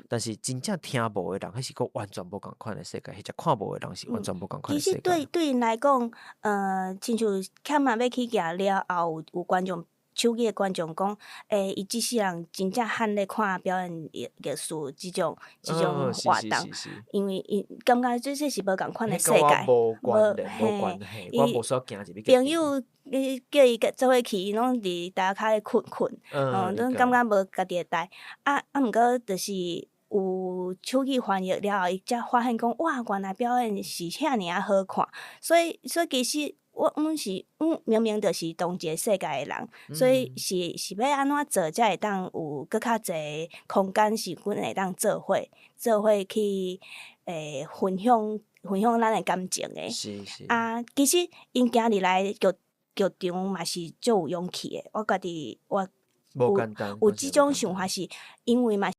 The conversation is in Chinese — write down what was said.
但是真正听无的人，迄是个完全无共款的世界，或者看无的人是完全无共款的世界。其实对因来讲，亲像欠嘛要去行了后，有观众。手机的观众讲，伊即世人真正罕咧看表演艺术即种活动，因为伊感觉这是无共款的世界，无关系，我无需要行入去。朋友叫伊做伙去，伊拢伫大骹咧困，拢感觉无家己的台。毋过就是有手机翻译了后，伊才发现讲，哇，原来表演是遐尔啊好看，所以其实。明明就是同一个世界的人，所以是要安怎做才会当有搁较侪空间，是阮会当做伙去分享咱的感情的。是。其实因行入来剧场嘛是足有勇气的，我家己无简单，有即种想法是因为嘛。